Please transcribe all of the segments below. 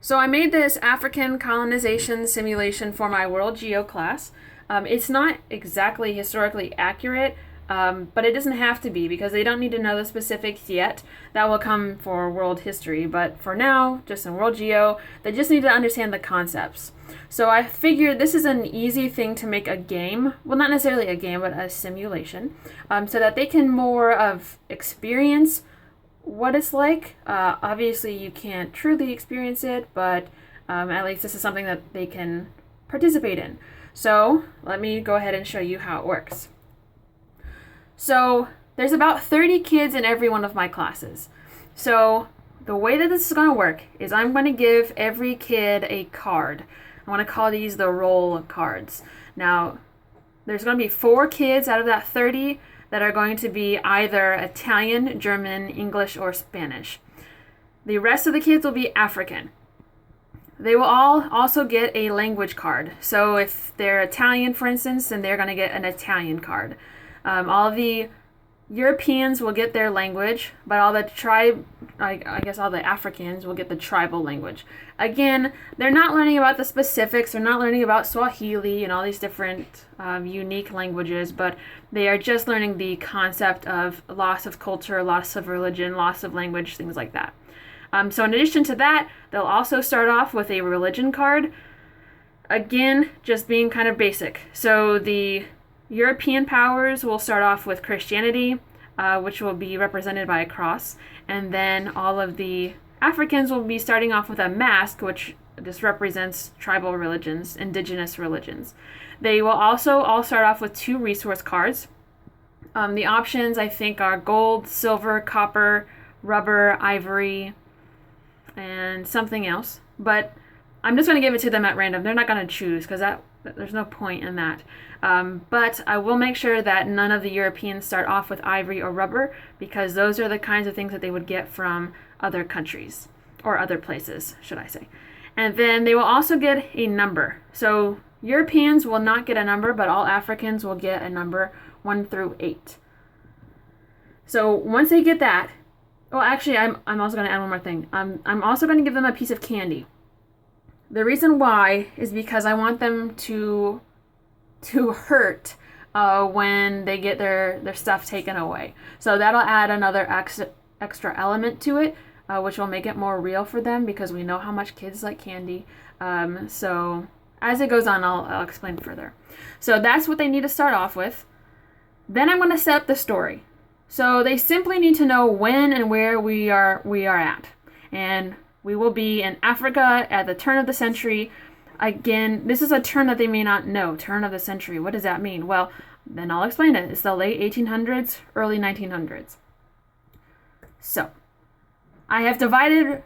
So I made this African colonization simulation for my World Geo class. It's not exactly historically accurate, but it doesn't have to be because they don't need to know the specifics yet. That will come for world history, but for now, just in World Geo, they just need to understand the concepts. So I figured this is an easy thing to make a game. Well, not necessarily a game, but a simulation, so that they can more of experience what it's like. Obviously, you can't truly experience it, but at least this is something that they can participate in. So let me go ahead and show you how it works. So there's about 30 kids in every one of my classes. So the way that this is going to work is I'm going to give every kid a card. I want to call these the roll cards. Now, there's going to be 4 kids out of that 30 that are going to be either Italian, German, English, or Spanish. The rest of the kids will be African. They will all also get a language card. So if they're Italian, for instance, then they're going to get an Italian card. All of the Europeans will get their language, but all the I guess all the Africans will get the tribal language. Again, they're not learning about the specifics. They're not learning about Swahili and all these different unique languages, but they are just learning the concept of loss of culture, loss of religion, loss of language, things like that. So in addition to that, they'll also start off with a religion card. Again, just being kind of basic. So the European powers will start off with Christianity, which will be represented by a cross, and then all of the Africans will be starting off with a mask, which just represents tribal religions, indigenous religions. They will also all start off with 2 resource cards. The options, I think, are gold, silver, copper, rubber, ivory, and something else. But I'm just going to give it to them at random. They're not going to choose because there's no point in that. But I will make sure that none of the Europeans start off with ivory or rubber because those are the kinds of things that they would get from other countries or other places, should I say. And then they will also get a number. So Europeans will not get a number, but all Africans will get a number 1 through 8. So once they get that, well, actually, I'm also going to add one more thing. I'm also going to give them a piece of candy. The reason why is because I want them to hurt when they get their stuff taken away. So that'll add another extra element to it, which will make it more real for them because we know how much kids like candy. So as it goes on, I'll explain further. So that's what they need to start off with. Then I'm going to set up the story. So they simply need to know when and where we are at. And we will be in Africa at the turn of the century. Again, this is a term that they may not know. Turn of the century. What does that mean? Well, then I'll explain it. It's the late 1800s, early 1900s. So, I have divided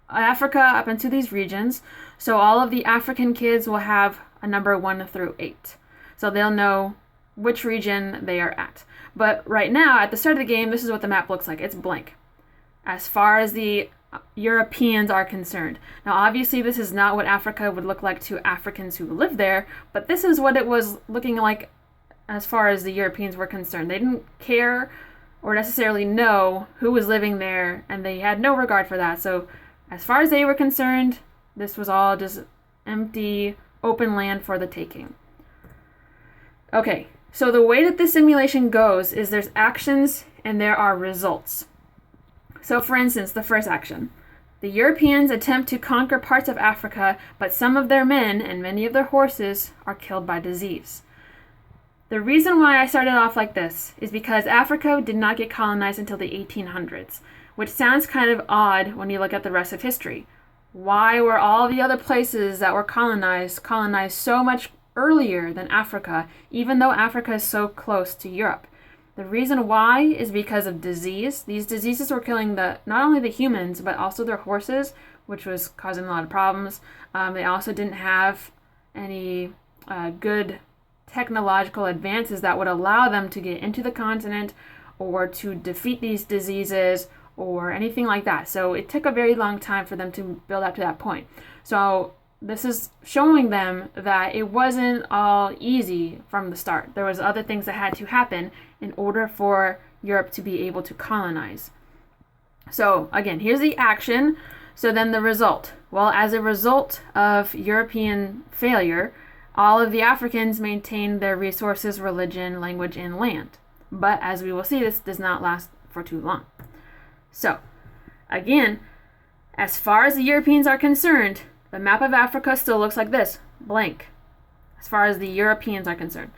Africa up into these regions. So all of the African kids will have a number 1 through 8. So they'll know which region they are at. But right now, at the start of the game, this is what the map looks like. It's blank. As far as the Europeans are concerned. Now, obviously, this is not what Africa would look like to Africans who live there, but this is what it was looking like as far as the Europeans were concerned. They didn't care or necessarily know who was living there, and they had no regard for that. So, as far as they were concerned, this was all just empty, open land for the taking. Okay, so the way that this simulation goes is there's actions and there are results. So for instance, the first action. The Europeans attempt to conquer parts of Africa, but some of their men and many of their horses are killed by disease. The reason why I started off like this is because Africa did not get colonized until the 1800s, which sounds kind of odd when you look at the rest of history. Why were all the other places that were colonized so much earlier than Africa, even though Africa is so close to Europe? The reason why is because of disease. These diseases were killing not only the humans, but also their horses, which was causing a lot of problems. They also didn't have any good technological advances that would allow them to get into the continent or to defeat these diseases or anything like that. So it took a very long time for them to build up to that point. So this is showing them that it wasn't all easy from the start. There was other things that had to happen in order for Europe to be able to colonize. So again, here's the action. So then the result. Well, as a result of European failure, all of the Africans maintained their resources, religion, language, and land. But as we will see, this does not last for too long. So, again, as far as the Europeans are concerned, the map of Africa still looks like this, blank. As far as the Europeans are concerned.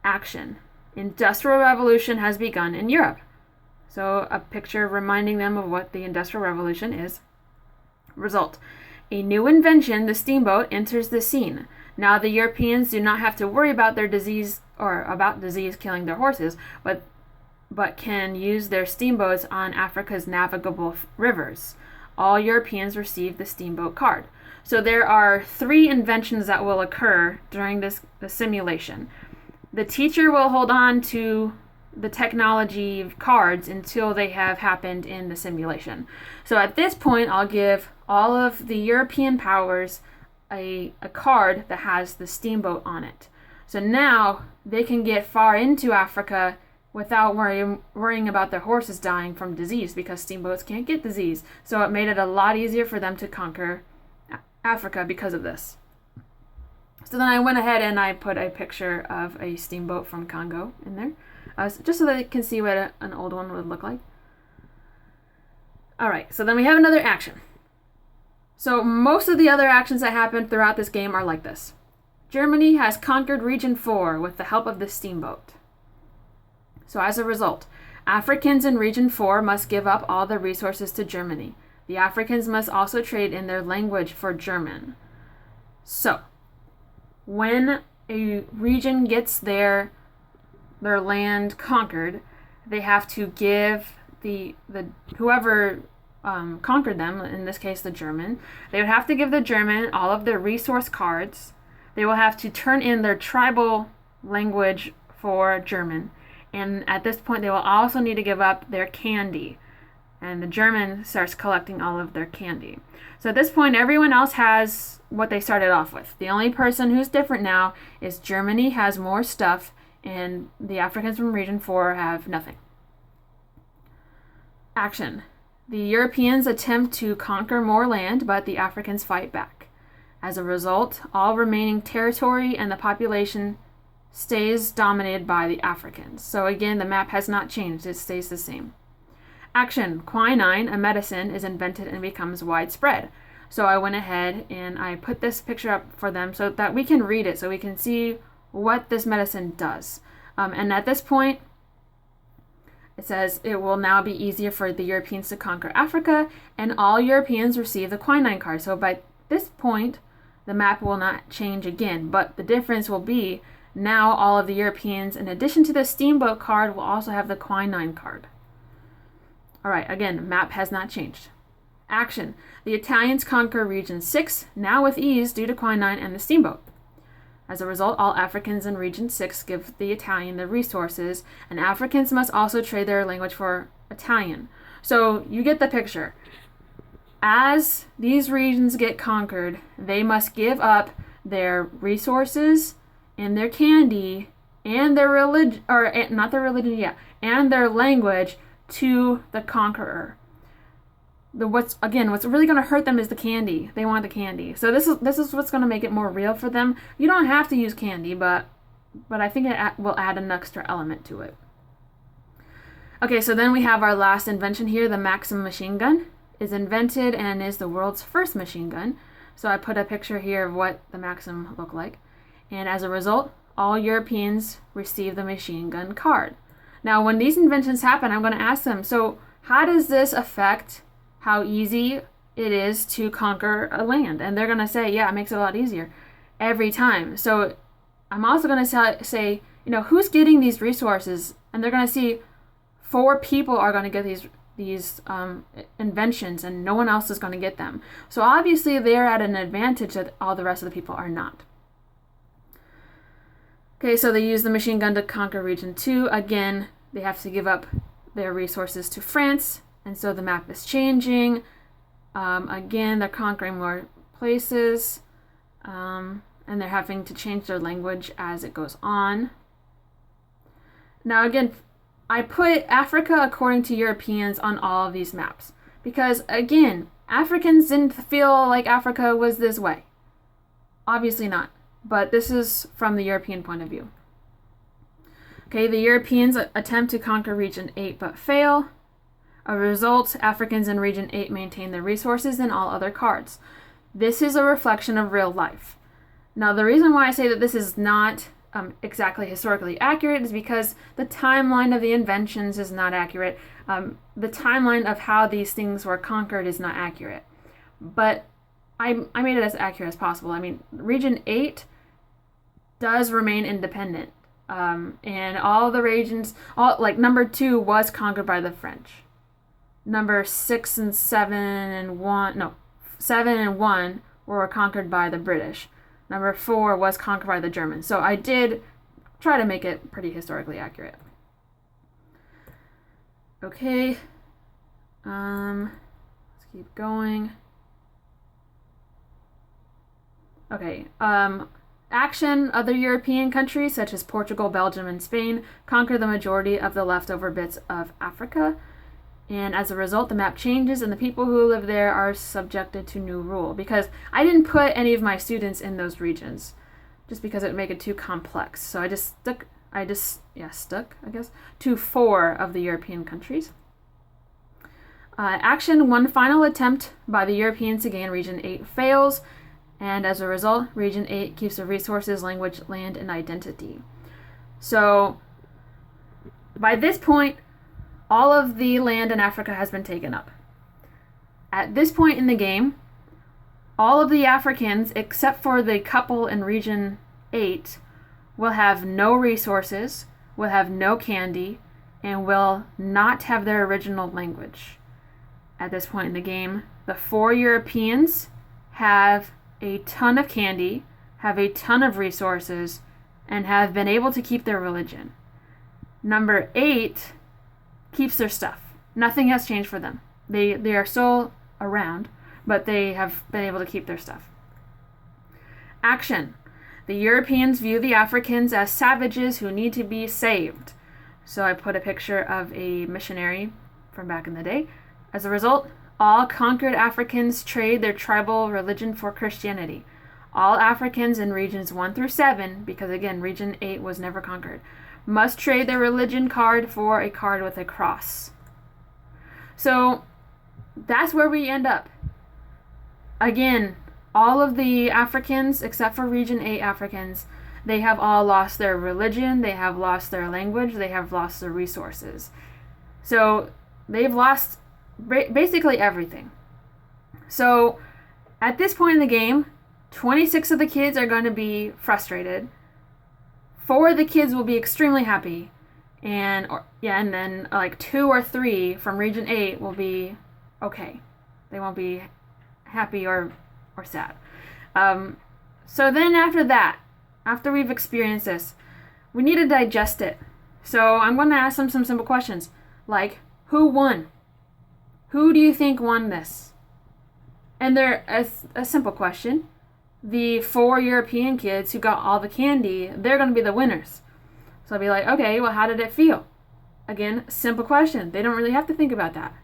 Action. Industrial revolution has begun in Europe. So a picture reminding them of what the Industrial Revolution is. Result. A new invention, the steamboat, enters the scene. Now the Europeans do not have to worry about their disease or about disease killing their horses, but can use their steamboats on Africa's navigable rivers. All Europeans receive the steamboat card. So there are 3 inventions that will occur during the simulation. The teacher will hold on to the technology cards until they have happened in the simulation. So at this point, I'll give all of the European powers a card that has the steamboat on it. So now they can get far into Africa without worrying about their horses dying from disease, because steamboats can't get disease. So it made it a lot easier for them to conquer Africa because of this. So then I went ahead and I put a picture of a steamboat from Congo in there, just so that you can see what an old one would look like. Alright, so then we have another action. So most of the other actions that happened throughout this game are like this. Germany has conquered Region 4 with the help of the steamboat. So as a result, Africans in Region 4 must give up all their resources to Germany. The Africans must also trade in their language for German. So, when a region gets their land conquered, they have to give the whoever conquered them, in this case the German, they would have to give the German all of their resource cards. They will have to turn in their tribal language for German. And at this point, they will also need to give up their candy. And the German starts collecting all of their candy. So at this point, everyone else has what they started off with. The only person who's different now is Germany has more stuff, and the Africans from Region 4 have nothing. Action. The Europeans attempt to conquer more land, but the Africans fight back. As a result, all remaining territory and the population stays dominated by the Africans. So again, the map has not changed. It stays the same. Action. Quinine, a medicine, is invented and becomes widespread. So I went ahead and I put this picture up for them so that we can read it, so we can see what this medicine does. And at this point, it says it will now be easier for the Europeans to conquer Africa, and all Europeans receive the quinine card. So by this point, the map will not change again, but the difference will be now all of the Europeans, in addition to the steamboat card, will also have the quinine card. Alright, again, map has not changed. Action. The Italians conquer Region 6, now with ease due to quinine and the steamboat. As a result, all Africans in Region 6 give the Italian the resources, and Africans must also trade their language for Italian. So you get the picture. As these regions get conquered, they must give up their resources and their candy and their religion, or not their religion, yeah, and their language to the conqueror. What's really going to hurt them is the candy. They want the candy. So this is what's going to make it more real for them. You don't have to use candy, but I think it will add an extra element to it. Okay, so then we have our last invention here. The Maxim Machine Gun is invented and is the world's first machine gun. So I put a picture here of what the Maxim looked like. And as a result, all Europeans receive the machine gun card. Now, when these inventions happen, I'm going to ask them, so how does this affect how easy it is to conquer a land? And they're going to say, yeah, it makes it a lot easier every time. So I'm also going to say, who's getting these resources? And they're going to see 4 people are going to get these inventions, and no one else is going to get them. So obviously they're at an advantage that all the rest of the people are not. Okay, so they use the machine gun to conquer Region 2. Again, they have to give up their resources to France, and so the map is changing. Again, they're conquering more places, and they're having to change their language as it goes on. Now again, I put Africa according to Europeans on all of these maps, because again, Africans didn't feel like Africa was this way. Obviously not. But this is from the European point of view. Okay, the Europeans attempt to conquer Region 8 but fail. As a result, Africans in Region 8 maintain their resources and all other cards. This is a reflection of real life. Now, the reason why I say that this is not exactly historically accurate is because the timeline of the inventions is not accurate. The timeline of how these things were conquered is not accurate. But I made it as accurate as possible. I mean, Region 8 does remain independent. And all the regions, like number 2 was conquered by the French. Number 6 and 7 and 1 were conquered by the British. Number 4 was conquered by the Germans. So I did try to make it pretty historically accurate. Okay. Let's keep going. Okay. Action: other European countries such as Portugal, Belgium, and Spain conquer the majority of the leftover bits of Africa. And as a result, the map changes and the people who live there are subjected to new rule. Because I didn't put any of my students in those regions just because it would make it too complex. So I just stuck, to 4 of the European countries. Action: one final attempt by the Europeans to gain Region 8 fails. And as a result, Region 8 keeps the resources, language, land, and identity. So by this point, all of the land in Africa has been taken up. At this point in the game, all of the Africans, except for the couple in Region 8, will have no resources, will have no candy, and will not have their original language. At this point in the game, the 4 Europeans have a ton of candy, have a ton of resources, and have been able to keep their religion. Number 8 keeps their stuff. Nothing has changed for them. They are still around, but they have been able to keep their stuff. Action: the Europeans view the Africans as savages who need to be saved. So I put a picture of a missionary from back in the day. As a result, all conquered Africans trade their tribal religion for Christianity. All Africans in regions 1 through 7, because again, Region 8 was never conquered, must trade their religion card for a card with a cross. So that's where we end up. Again, all of the Africans, except for Region 8 Africans, they have all lost their religion, they have lost their language, they have lost their resources. So they've lost basically everything. So at this point in the game, 26 of the kids are going to be frustrated. 4 of the kids will be extremely happy. And then like 2 or 3 from Region 8 will be okay. They won't be happy or sad. So then after that, after we've experienced this, we need to digest it. So I'm going to ask them some simple questions. Like, who won? Who do you think won this? And they're a simple question. The 4 European kids who got all the candy, they're going to be the winners. So I'll be like, okay, well, how did it feel? Again, simple question. They don't really have to think about that.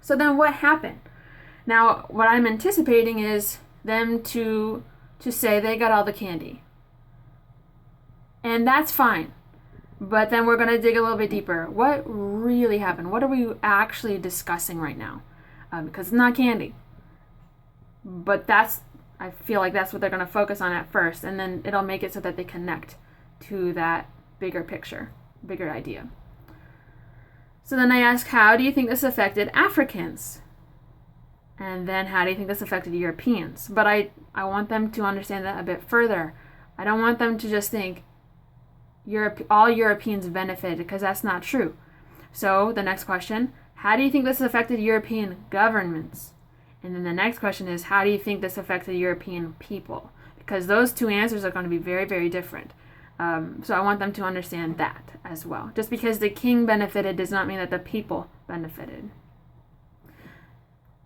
So then what happened? Now, what I'm anticipating is them to say they got all the candy. And that's fine. But then we're going to dig a little bit deeper. What really happened? What are we actually discussing right now? Because it's not candy. But I feel like that's what they're going to focus on at first. And then it'll make it so that they connect to that bigger picture, bigger idea. So then I ask, how do you think this affected Africans? And then how do you think this affected Europeans? But I want them to understand that a bit further. I don't want them to just think all Europeans benefited, because that's not true. So the next question, how do you think this affected European governments? And then the next question is, how do you think this affected European people? Because those 2 answers are going to be very, very different. So I want them to understand that as well. Just because the king benefited does not mean that the people benefited.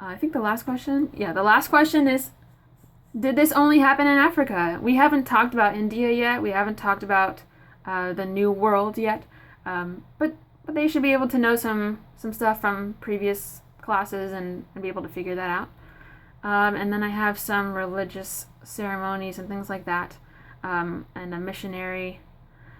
I think the last question is, did this only happen in Africa? We haven't talked about India yet. We haven't talked about the New World yet. But they should be able to know some stuff from previous classes and be able to figure that out. And then I have some religious ceremonies and things like that, and a missionary.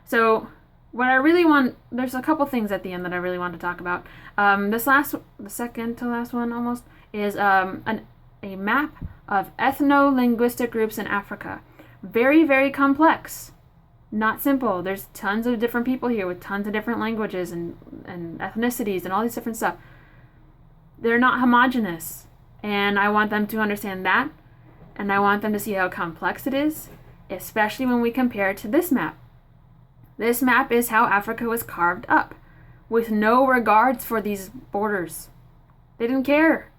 So what I really want, there's a couple things at the end that I really want to talk about. The second to last one almost, is a map of ethno-linguistic groups in Africa. Very, very complex. Not simple. There's tons of different people here with tons of different languages and ethnicities and all these different stuff. They're not homogenous. And I want them to understand that. And I want them to see how complex it is, especially when we compare it to this map. This map is how Africa was carved up, with no regards for these borders. They didn't care.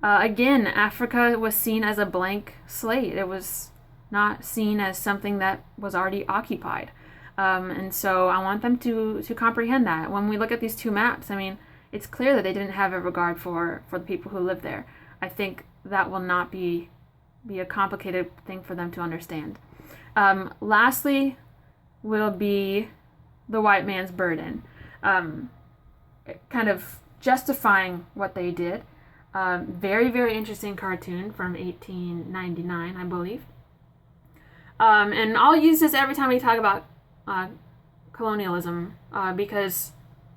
Again, Africa was seen as a blank slate. It was not seen as something that was already occupied. And so I want them to comprehend that. When we look at these two maps, I mean, it's clear that they didn't have a regard for the people who live there. I think that will not be a complicated thing for them to understand. Lastly will be the white man's burden. Kind of justifying what they did. Very, very interesting cartoon from 1899, I believe. And I'll use this every time we talk about colonialism, because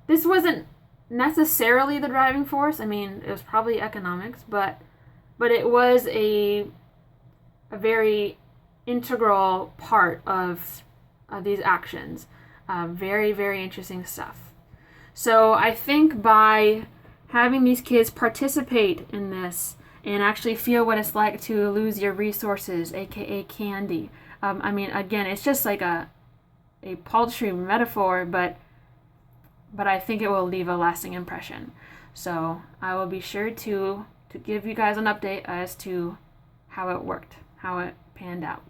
this wasn't necessarily the driving force. I mean, it was probably economics, but it was a very integral part of these actions. Very, very interesting stuff. So I think by having these kids participate in this and actually feel what it's like to lose your resources, aka candy. I mean, again, it's just like a paltry metaphor, but I think it will leave a lasting impression. So I will be sure to give you guys an update as to how it worked, how it panned out.